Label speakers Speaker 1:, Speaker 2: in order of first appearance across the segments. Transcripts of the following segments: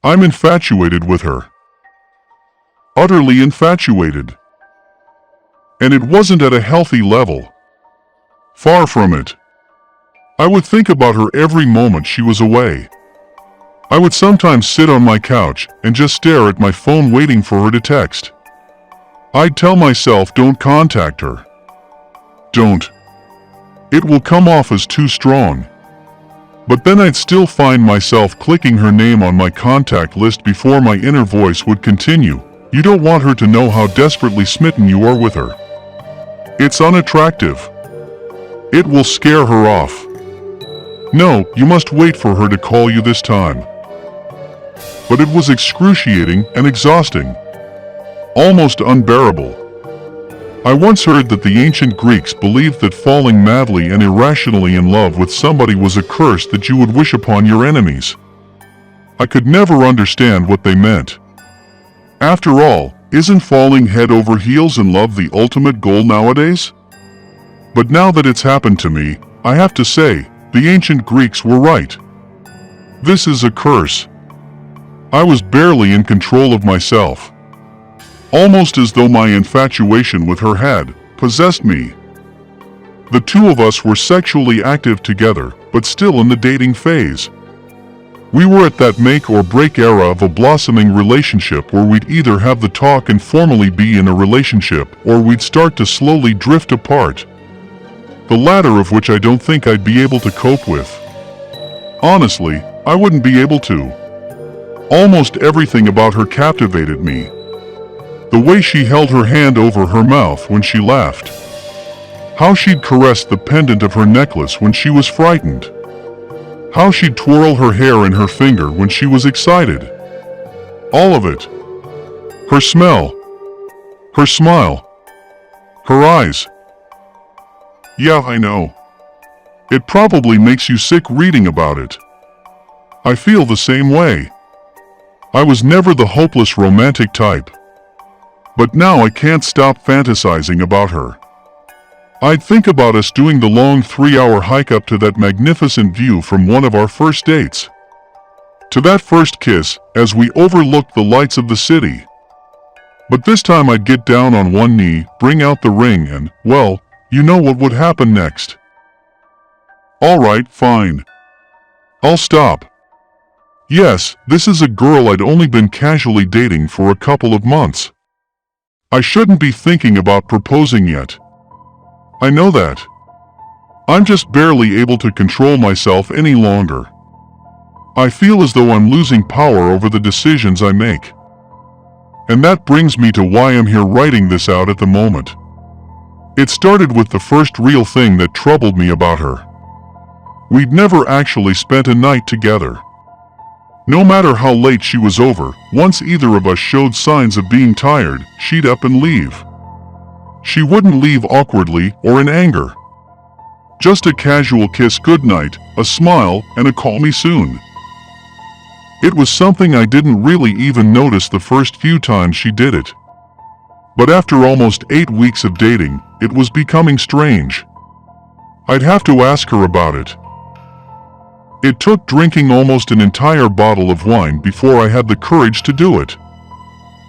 Speaker 1: I'm infatuated with her. Utterly infatuated. And it wasn't at a healthy level. Far from it. I would think about her every moment she was away. I would sometimes sit on my couch and just stare at my phone waiting for her to text. I'd tell myself, don't contact her. Don't. It will come off as too strong. But then I'd still find myself clicking her name on my contact list before my inner voice would continue. You don't want her to know how desperately smitten you are with her. It's unattractive. It will scare her off. No, you must wait for her to call you this time. But it was excruciating and exhausting. Almost unbearable. I once heard that the ancient Greeks believed that falling madly and irrationally in love with somebody was a curse that you would wish upon your enemies. I could never understand what they meant. After all, isn't falling head over heels in love the ultimate goal nowadays? But now that it's happened to me, I have to say, the ancient Greeks were right. This is a curse. I was barely in control of myself. Almost as though my infatuation with her had possessed me. The two of us were sexually active together, but still in the dating phase. We were at that make or break era of a blossoming relationship where we'd either have the talk and formally be in a relationship, or we'd start to slowly drift apart. The latter of which I don't think I'd be able to cope with. Honestly, I wouldn't be able to. Almost everything about her captivated me. The way she held her hand over her mouth when she laughed. How she'd caress the pendant of her necklace when she was frightened. How she'd twirl her hair in her finger when she was excited. All of it. Her smell. Her smile. Her eyes. Yeah, I know. It probably makes you sick reading about it. I feel the same way. I was never the hopeless romantic type. But now I can't stop fantasizing about her. I'd think about us doing the long 3-hour hike up to that magnificent view from one of our first dates. To that first kiss, as we overlooked the lights of the city. But this time I'd get down on one knee, bring out the ring and, well, you know what would happen next. Alright, fine. I'll stop. Yes, this is a girl I'd only been casually dating for a couple of months. I shouldn't be thinking about proposing yet. I know that. I'm just barely able to control myself any longer. I feel as though I'm losing power over the decisions I make. And that brings me to why I'm here writing this out at the moment. It started with the first real thing that troubled me about her. We'd never actually spent a night together. No matter how late she was over, once either of us showed signs of being tired, she'd up and leave. She wouldn't leave awkwardly or in anger. Just a casual kiss goodnight, a smile, and a call me soon. It was something I didn't really even notice the first few times she did it. But after almost 8 weeks of dating, it was becoming strange. I'd have to ask her about it. It took drinking almost an entire bottle of wine before I had the courage to do it.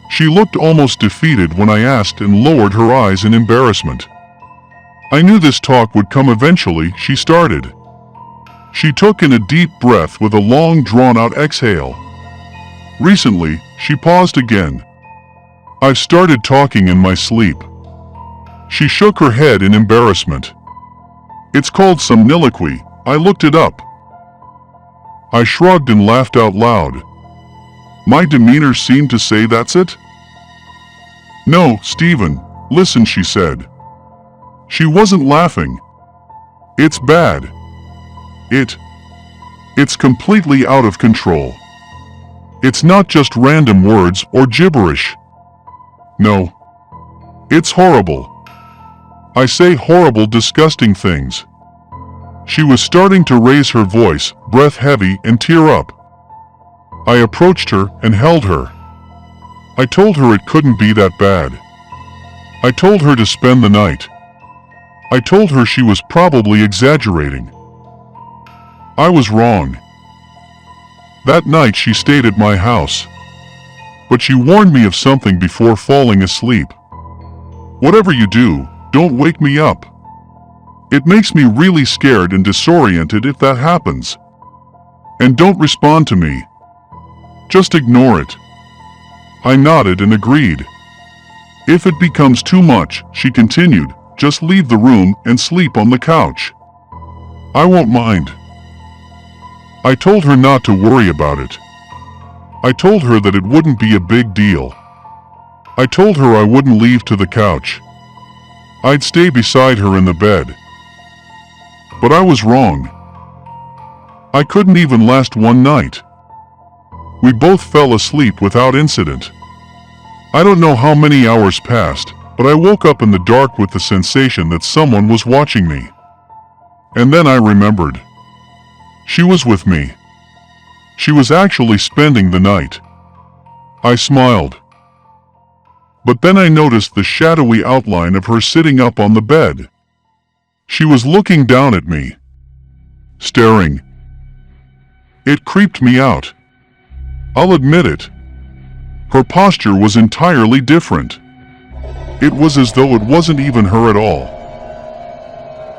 Speaker 1: She looked almost defeated when I asked and lowered her eyes in embarrassment. I knew this talk would come eventually, she started. She took in a deep breath with a long drawn-out exhale. Recently, she paused again. I've started talking in my sleep. She shook her head in embarrassment. It's called somniloquy, I looked it up. I shrugged and laughed out loud. My demeanor seemed to say that's it? No, Stephen, listen, she said. She wasn't laughing. It's bad. It's completely out of control. It's not just random words or gibberish. No. It's horrible. I say horrible, disgusting things. She was starting to raise her voice, breath heavy, and tear up. I approached her and held her. I told her it couldn't be that bad. I told her to spend the night. I told her she was probably exaggerating. I was wrong. That night she stayed at my house. But she warned me of something before falling asleep. Whatever you do, don't wake me up. It makes me really scared and disoriented if that happens. And don't respond to me. Just ignore it. I nodded and agreed. If it becomes too much, she continued, just leave the room and sleep on the couch. I won't mind. I told her not to worry about it. I told her that it wouldn't be a big deal. I told her I wouldn't leave to the couch. I'd stay beside her in the bed. But I was wrong. I couldn't even last one night. We both fell asleep without incident. I don't know how many hours passed, but I woke up in the dark with the sensation that someone was watching me. And then I remembered. She was with me. She was actually spending the night. I smiled. But then I noticed the shadowy outline of her sitting up on the bed. She was looking down at me. Staring. It creeped me out. I'll admit it. Her posture was entirely different. It was as though it wasn't even her at all.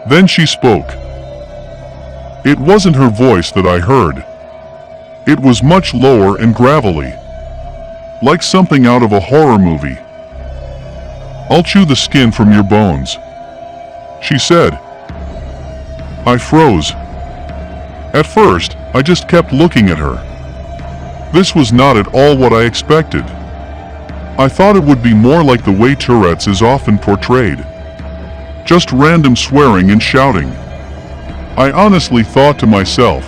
Speaker 1: Then she spoke. It wasn't her voice that I heard. It was much lower and gravelly, like something out of a horror movie. I'll chew the skin from your bones, she said. I froze. At first, I just kept looking at her. This was not at all what I expected. I thought it would be more like the way Tourette's is often portrayed. Just random swearing and shouting. I honestly thought to myself,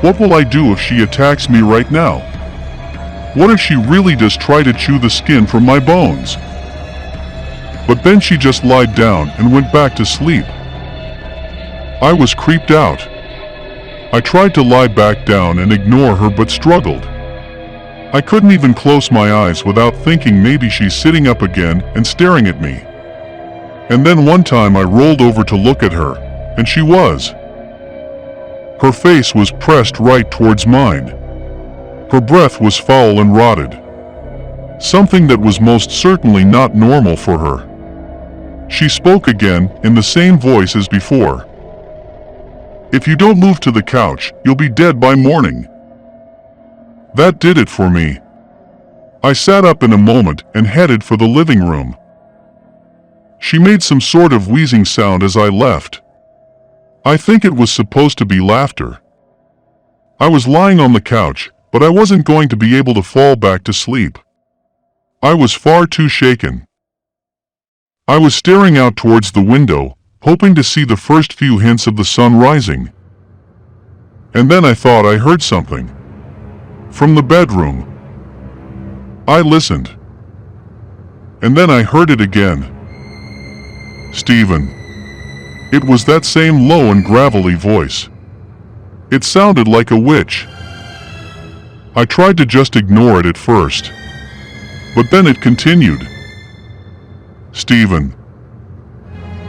Speaker 1: what will I do if she attacks me right now? What if she really does try to chew the skin from my bones? But then she just lied down and went back to sleep. I was creeped out. I tried to lie back down and ignore her but struggled. I couldn't even close my eyes without thinking maybe she's sitting up again and staring at me. And then one time I rolled over to look at her, and she was. Her face was pressed right towards mine. Her breath was foul and rotted. Something that was most certainly not normal for her. She spoke again in the same voice as before. If you don't move to the couch, you'll be dead by morning. That did it for me. I sat up in a moment and headed for the living room. She made some sort of wheezing sound as I left. I think it was supposed to be laughter. I was lying on the couch, but I wasn't going to be able to fall back to sleep. I was far too shaken. I was staring out towards the window, hoping to see the first few hints of the sun rising. And then I thought I heard something. From the bedroom. I listened. And then I heard it again. Stephen. It was that same low and gravelly voice. It sounded like a witch. I tried to just ignore it at first. But then it continued. Stephen.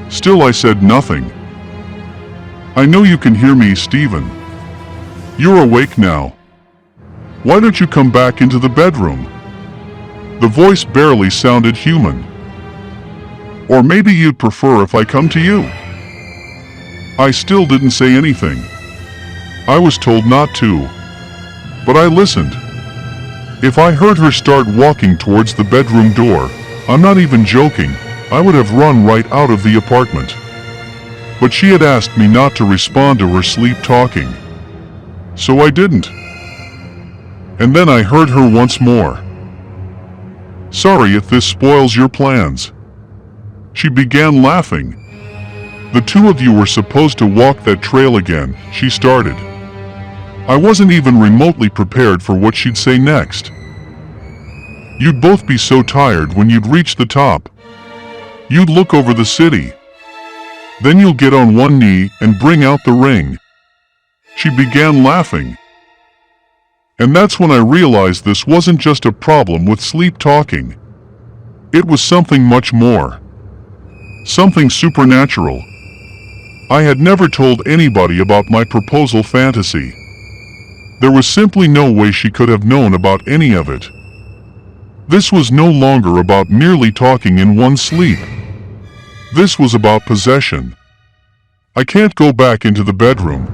Speaker 1: Still I said nothing. I know you can hear me, Stephen. You're awake now. Why don't you come back into the bedroom? The voice barely sounded human. Or maybe you'd prefer if I come to you. I still didn't say anything. I was told not to. But I listened. If I heard her start walking towards the bedroom door, I'm not even joking, I would have run right out of the apartment. But she had asked me not to respond to her sleep talking. So I didn't. And then I heard her once more. Sorry if this spoils your plans. She began laughing. The two of you were supposed to walk that trail again, she started. I wasn't even remotely prepared for what she'd say next. You'd both be so tired when you'd reach the top. You'd look over the city. Then you'll get on one knee and bring out the ring. She began laughing. And that's when I realized this wasn't just a problem with sleep talking. It was something much more. Something supernatural. I had never told anybody about my proposal fantasy. There was simply no way she could have known about any of it. This was no longer about merely talking in one sleep. This was about possession. I can't go back into the bedroom.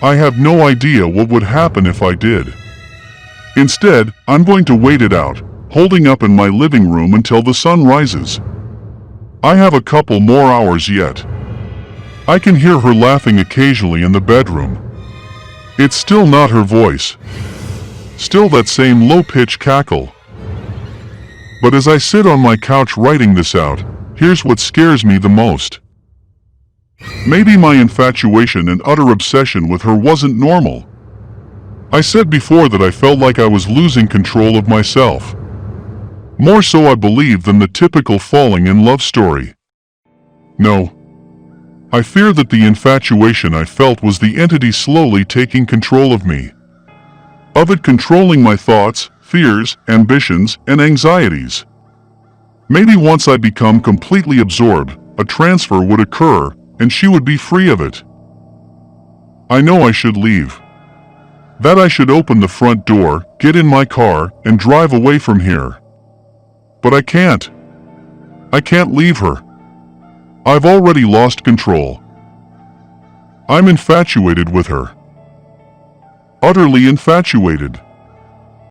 Speaker 1: I have no idea what would happen if I did. Instead, I'm going to wait it out, holding up in my living room until the sun rises. I have a couple more hours yet. I can hear her laughing occasionally in the bedroom. It's still not her voice. Still that same low-pitched cackle. But as I sit on my couch writing this out, here's what scares me the most. Maybe my infatuation and utter obsession with her wasn't normal. I said before that I felt like I was losing control of myself. More so I believe than the typical falling in love story. No. I fear that the infatuation I felt was the entity slowly taking control of me. Of it controlling my thoughts, fears, ambitions, and anxieties. Maybe once I become completely absorbed, a transfer would occur, and she would be free of it. I know I should leave. That I should open the front door, get in my car, and drive away from here. But I can't. I can't leave her. I've already lost control. I'm infatuated with her. Utterly infatuated.